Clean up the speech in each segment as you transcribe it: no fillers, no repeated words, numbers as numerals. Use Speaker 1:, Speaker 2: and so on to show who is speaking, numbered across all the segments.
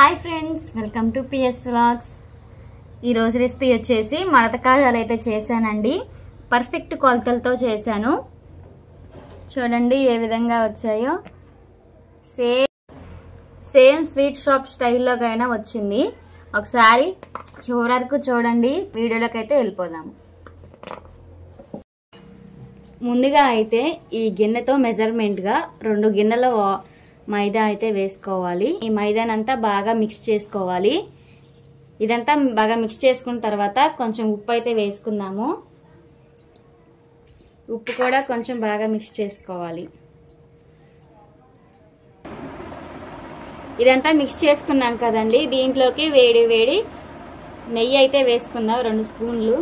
Speaker 1: Hi friends, welcome to PS vlogs. ఈరోజు recipe వచ్చేసి మడత కాజాలు అయితే చేశానండి. పర్ఫెక్ట్ కొలతలతో చేశాను. చూడండి ఏ విధంగా వచ్చాయో. సేమ్ స్వీట్ షాప్ స్టైల్లోకైనా వచ్చింది. ఒకసారి చివరి వరకు చూడండి. వీడియోలోకి అయితే వెళ్ళిపోదాము. ముందుగా అయితే ఈ గిన్నెతో మెజర్మెంట్గా 2 గిన్నెల మైదా అయితే వేసుకోవాలి. ఈ మైదానంతా బాగా మిక్స్ చేసుకోవాలి. ఇదంతా బాగా మిక్స్ చేసుకున్న తర్వాత కొంచెం ఉప్పు అయితే వేసుకుందాము. ఉప్పు కూడా కొంచెం బాగా మిక్స్ చేసుకోవాలి. ఇదంతా మిక్స్ చేసుకున్నాం కదండి. దీంట్లోకి వేడి నెయ్యి అయితే వేసుకుందాం. 2 స్పూన్లు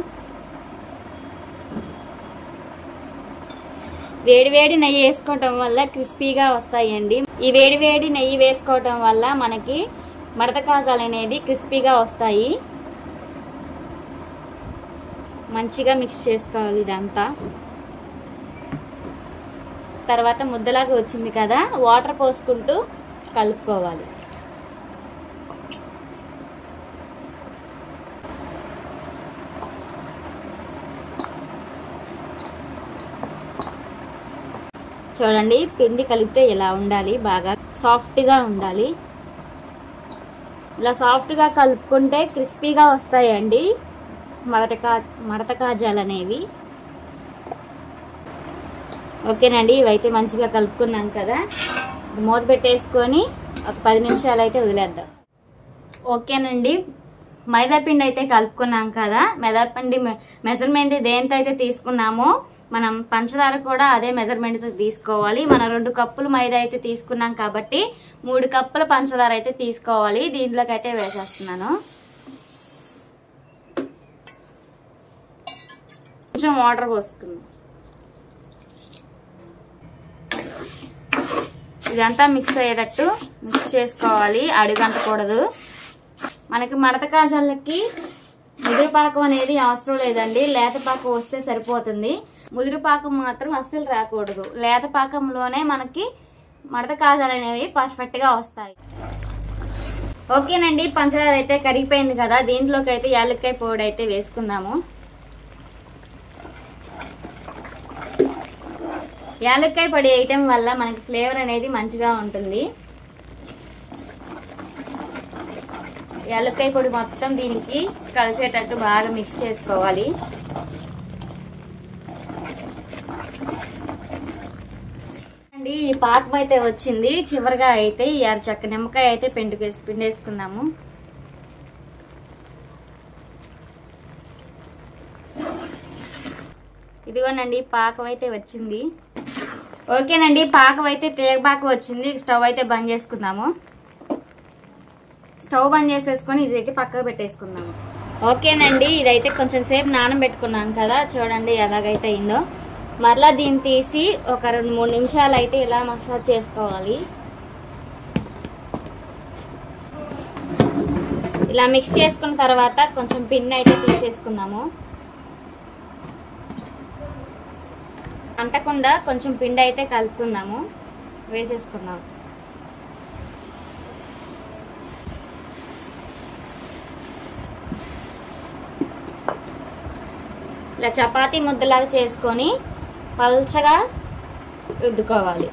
Speaker 1: వేడి నెయ్యి వేసుకోవటం వల్ల క్రిస్పీగా వస్తాయండి. ఈ వేడి నెయ్యి వేసుకోవటం వల్ల మనకి మడత కాజాలు అనేది క్రిస్పీగా వస్తాయి. మంచిగా మిక్స్ చేసుకోవాలి ఇదంతా. తర్వాత ముద్దలాగా వచ్చింది కదా, వాటర్ పోసుకుంటూ కలుపుకోవాలి. చూడండి పిండి కలిపితే ఇలా ఉండాలి. బాగా సాఫ్ట్గా ఉండాలి. ఇలా సాఫ్ట్గా కలుపుకుంటే క్రిస్పీగా వస్తాయండి మడత కాజాలు అనేవి. ఓకేనండి, ఇవైతే మంచిగా కలుపుకున్నాం కదా. మూత పెట్టేసుకొని ఒక 10 నిమిషాలు అయితే వదిలేద్దాం. ఓకేనండి, మైదా పిండి అయితే కలుపుకున్నాం కదా. మైదా పిండి మెజర్మెంట్ దేంతో అయితే తీసుకున్నామో మనం పంచదార కూడా అదే మెజర్మెంట్తో తీసుకోవాలి. మనం 2 కప్పులు మైదా అయితే తీసుకున్నాం కాబట్టి 3 కప్పుల పంచదార అయితే తీసుకోవాలి. దీంట్లోకి అయితే వేసేస్తున్నాను. కొంచెం వాటర్ పోసుకుందాం. ఇదంతా మిక్స్ అయ్యేటట్టు మిక్స్ చేసుకోవాలి. అడుగంటకూడదు. మనకి మడత కాజాలకి ముదురు పాకం అనేది అవసరం లేదండి. లేత పాకం వస్తే సరిపోతుంది. ముదురు పాకం మాత్రం అస్సలు రాకూడదు. లేత పాకంలోనే మనకి మడత కాజాలు అనేవి పర్ఫెక్ట్గా వస్తాయి. ఓకేనండి, పంచదార అయితే కరిగిపోయింది కదా. దీంట్లోకి అయితే యాలక్కాయ పౌడర్ అయితే వేసుకుందాము. యాలక్కాయ పొడి వేయటం వల్ల మనకి ఫ్లేవర్ అనేది మంచిగా ఉంటుంది. యాలక్కాయ పొడి మొత్తం దీనికి కలిసేటట్టు బాగా మిక్స్ చేసుకోవాలి. అండి ఈ పాకం అయితే వచ్చింది. చివరిగా అయితే ఈ అరచక్క నిమ్మకాయ అయితే పిండేసుకుందాము. ఇదిగోనండి పాకం అయితే వచ్చింది. ఓకేనండి, పాకం అయితే తీగపాకం వచ్చింది. స్టవ్ అయితే బంద్ చేసుకుందాము. స్టవ్ బంద్ చేసేసుకొని ఇదైతే పక్కకు పెట్టేసుకుందాము. ఓకేనండి, ఇదైతే కొంచెం సేపు నానబెట్టుకున్నాం కదా. చూడండి ఎలాగైతే అయిందో. మరలా దీన్ని తీసి ఒక 2-3 నిమిషాలు అయితే ఇలా మసాజ్ చేసుకోవాలి. ఇలా మిక్స్ చేసుకున్న తర్వాత కొంచెం పిండి అయితే తీసేసుకుందాము. అంటకుండా కొంచెం పిండి అయితే కలుపుకుందాము. వేసేసుకుందాం. ఇలా చపాతీ ముద్దలాగా చేసుకొని పల్చగా రుద్దుకోవాలి.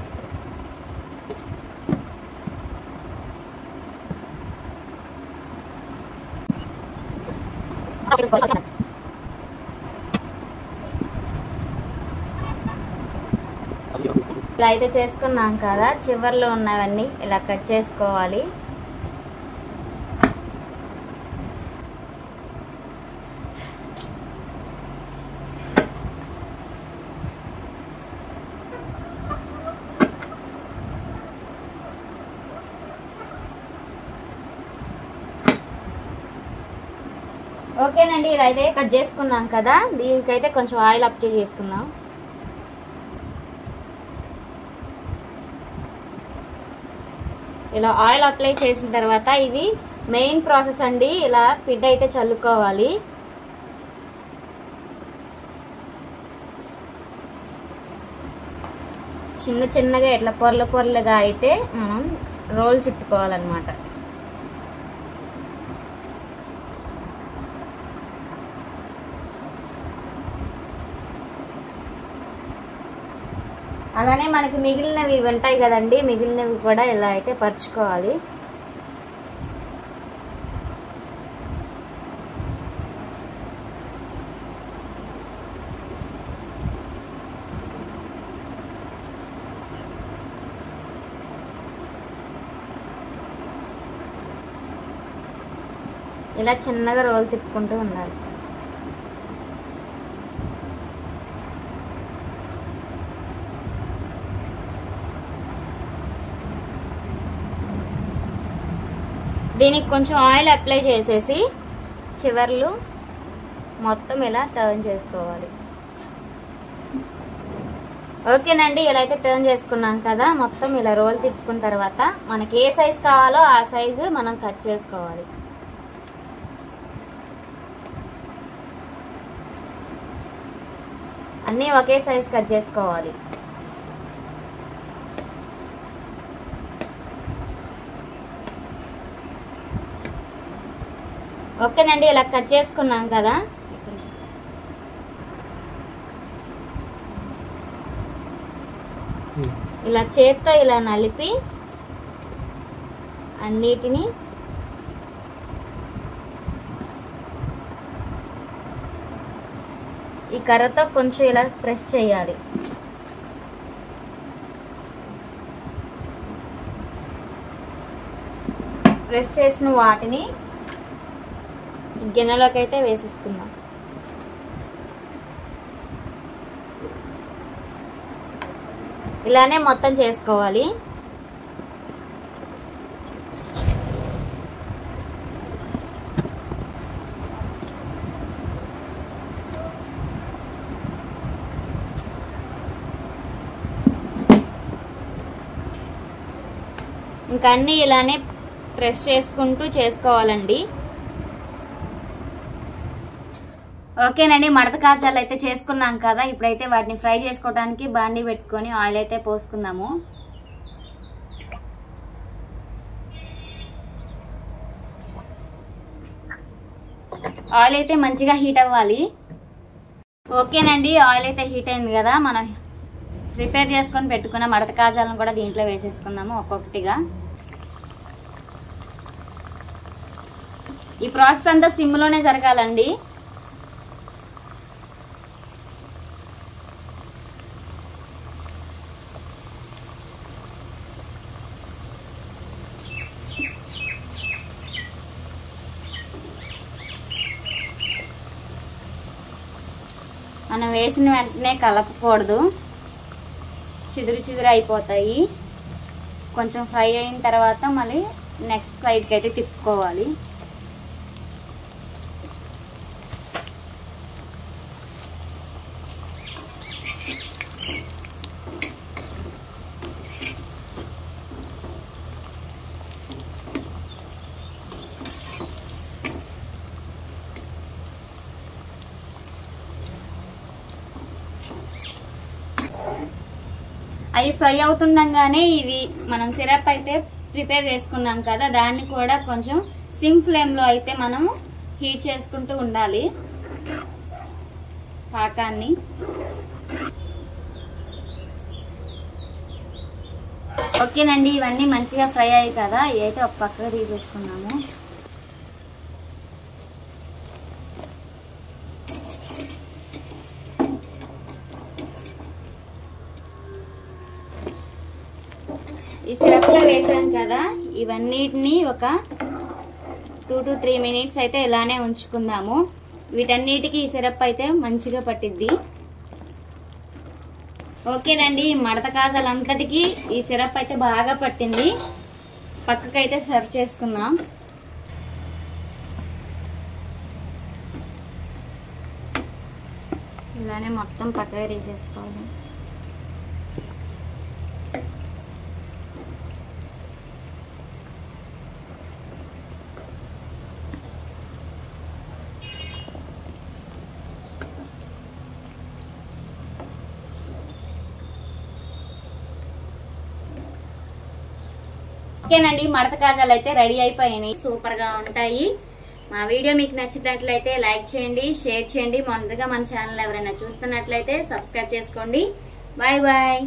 Speaker 1: ఇలా అయితే చేసుకున్నాం కదా. చివర్లో ఉన్నవన్నీ ఇలా కట్ చేసుకోవాలి. ఓకేనండి, ఇలా అయితే కట్ చేసుకున్నాం కదా. దీనికైతే కొంచెం ఆయిల్ అప్లై చేసుకుందాం. ఇలా ఆయిల్ అప్లై చేసిన తర్వాత ఇవి మెయిన్ ప్రాసెస్ అండి. ఇలా పిండి అయితే చల్లుకోవాలి. చిన్నగా ఇట్లా పొరలుగా అయితే మనం రోల్ చుట్టుకోవాలన్నమాట. అలానే మనకి మిగిలినవి ఉంటాయి కదండి, మిగిలినవి కూడా ఇలా అయితే పరుచుకోవాలి. ఇలా చిన్నగా రోల్ తిప్పుకుంటూ ఉండాలి. దీనికి కొంచెం ఆయిల్ అప్లై చేసేసి చివర్లు మొత్తం ఇలా టర్న్ చేసుకోవాలి. ఓకేనండి, ఇలా అయితే టర్న్ చేసుకున్నాం కదా, మొత్తం ఇలా రోల్ తిప్పుకున్న తర్వాత మనకి ఏ సైజ్ కావాలో ఆ సైజు మనం కట్ చేసుకోవాలి. అన్నీ ఒకే సైజ్ కట్ చేసుకోవాలి. ఓకేనండి, ఇలా కట్ చేసుకున్నాం కదా, ఇలా చేత్తో ఇలా నలిపి అన్నిటినీ ఈ కర్రతో కొంచెం ఇలా ప్రెస్ చేయాలి. ప్రెస్ చేసిన వాటిని గిన్నెలోకి అయితే వేసేసుకుందాం. ఇలానే మొత్తం చేసుకోవాలి. ఇంకా అన్నీ ఇలానే ప్రెస్ చేసుకుంటూ చేసుకోవాలండి. ఓకేనండి, మడత కాజాలు అయితే చేసుకున్నాం కదా, ఇప్పుడైతే వాటిని ఫ్రై చేసుకోవడానికి బాండీ పెట్టుకొని ఆయిల్ అయితే పోసుకుందాము. ఆయిల్ అయితే మంచిగా హీట్ అవ్వాలి. ఓకేనండి, ఆయిల్ అయితే హీట్ అయింది కదా, మనం ప్రిపేర్ చేసుకొని పెట్టుకున్న మడత కాజాలను కూడా దీంట్లో వేసేసుకుందాము ఒక్కొక్కటిగా. ఈ ప్రాసెస్ అంతా సిమ్లోనే జరగాలండి. మనం వేసిన వెంటనే కలపకూడదు, చిదురు చిదురు అయిపోతాయి. కొంచెం ఫ్రై అయిన తర్వాత మళ్ళీ నెక్స్ట్ సైడ్కి అయితే తిప్పుకోవాలి. అవి ఫ్రై అవుతుండగానే ఇది మనం సిరప్ అయితే ప్రిపేర్ చేసుకున్నాం కదా, దాన్ని కూడా కొంచెం సిమ్ ఫ్లేమ్లో అయితే మనం హీట్ చేసుకుంటూ ఉండాలి పాకాన్ని. ఓకేనండి, ఇవన్నీ మంచిగా ఫ్రై అయ్యాయి కదా, ఇవైతే ఒక పక్కగా తీసేసుకున్నాము. ఈ సిరప్లో వేసాం కదా, ఇవన్నిటిని ఒక 2 to 3 minutes అయితే ఇలానే ఉంచుకుందాము. వీటన్నిటికీ ఈ సిరప్ అయితే మంచిగా పట్టిద్ది. ఓకేనండి, మడత కాజాలంతటికి ఈ సిరప్ అయితే బాగా పట్టింది. పక్కకైతే సర్వ్ చేసుకుందాం. ఇలానే మొత్తం పక్కగా తీసేసుకోవాలి. ఓకేనండి, మడత కాజాలు అయితే రెడీ అయిపోయినాయి, సూపర్ గా ఉంటాయి. మా వీడియో మీకు నచ్చినట్లయితే లైక్ చేయండి, షేర్ చేయండి. మొదటగా మన ఛానల్ ఎవరైనా చూస్తున్నట్లయితే సబ్స్క్రైబ్ చేసుకోండి. Bye bye.